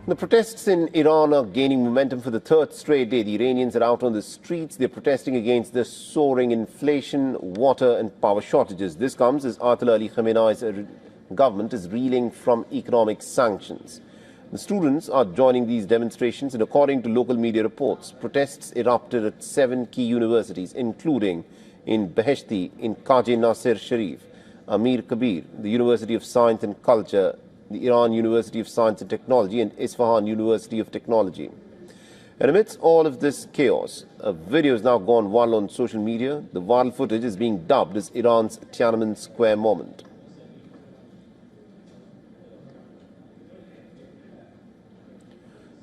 The protests in Iran are gaining momentum for the third straight day. The Iranians are out on the streets. They're protesting against the soaring inflation, water and power shortages. This comes as Ayatollah Ali Khamenei's government is reeling from economic sanctions. The students are joining these demonstrations, and according to local media reports, protests erupted at 7 key universities, including in Beheshti, in Qaji Nasir Sharif, Amir Kabir, the University of Science and Culture, the Iran University of Science and Technology, and Isfahan University of Technology. And amidst all of this chaos, a video has now gone viral on social media. The viral footage is being dubbed as Iran's Tiananmen Square moment.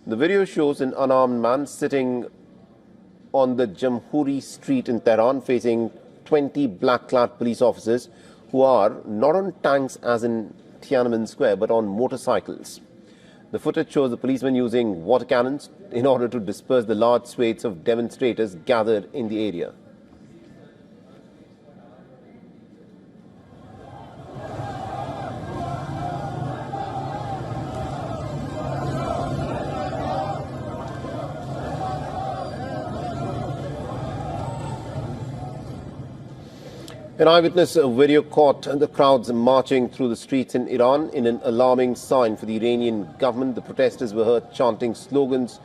The video shows an unarmed man sitting on the Jamhuri Street in Tehran facing 20 black-clad police officers who are not on tanks as in Tiananmen Square but on motorcycles. The footage shows the policemen using water cannons in order to disperse the large swathes of demonstrators gathered in the area. An eyewitness video caught the crowds marching through the streets in Iran in an alarming sign for the Iranian government. The protesters were heard chanting slogans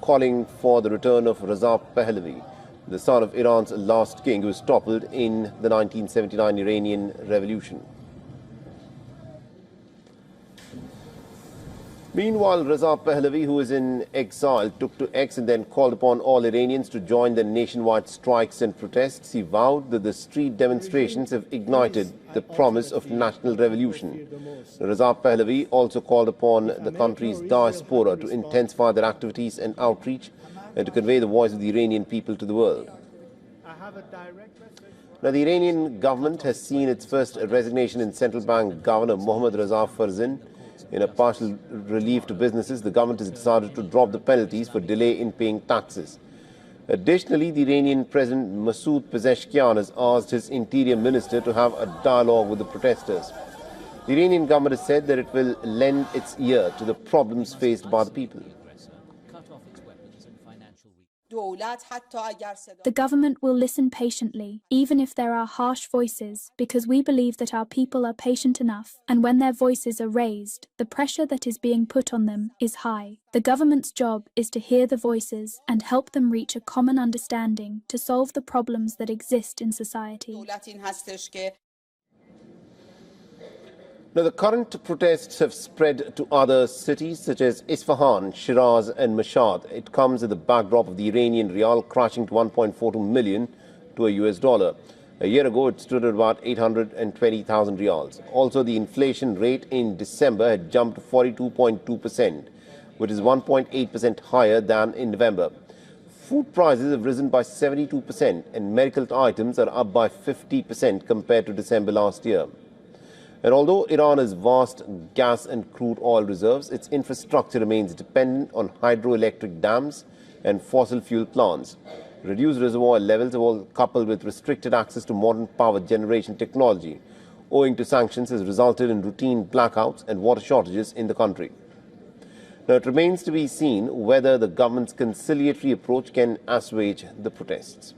calling for the return of Reza Pahlavi, the son of Iran's last king who was toppled in the 1979 Iranian Revolution. Meanwhile, Reza Pahlavi, who is in exile, took to X and then called upon all Iranians to join the nationwide strikes and protests. He vowed that the street demonstrations have ignited the promise of national revolution. Reza Pahlavi also called upon the country's diaspora to intensify their activities and outreach and to convey the voice of the Iranian people to the world. Now, the Iranian government has seen its first resignation in central bank governor Mohammad Reza Farzin. In a partial relief to businesses, the government has decided to drop the penalties for delay in paying taxes. Additionally, the Iranian President Masoud Pezeshkian has asked his interior minister to have a dialogue with the protesters. The Iranian government has said that it will lend its ear to the problems faced by the people. The government will listen patiently, even if there are harsh voices, because we believe that our people are patient enough, and when their voices are raised, the pressure that is being put on them is high. The government's job is to hear the voices and help them reach a common understanding to solve the problems that exist in society. Now, the current protests have spread to other cities such as Isfahan, Shiraz and Mashhad. It comes at the backdrop of the Iranian rial crashing to 1.42 million to a US dollar. A year ago, it stood at about 820,000 rials. Also, the inflation rate in December had jumped to 42.2%, which is 1.8% higher than in November. Food prices have risen by 72% and medical items are up by 50% compared to December last year. And although Iran has vast gas and crude oil reserves, its infrastructure remains dependent on hydroelectric dams and fossil fuel plants. Reduced reservoir levels have all coupled with restricted access to modern power generation technology, owing to sanctions, has resulted in routine blackouts and water shortages in the country. Now, it remains to be seen whether the government's conciliatory approach can assuage the protests.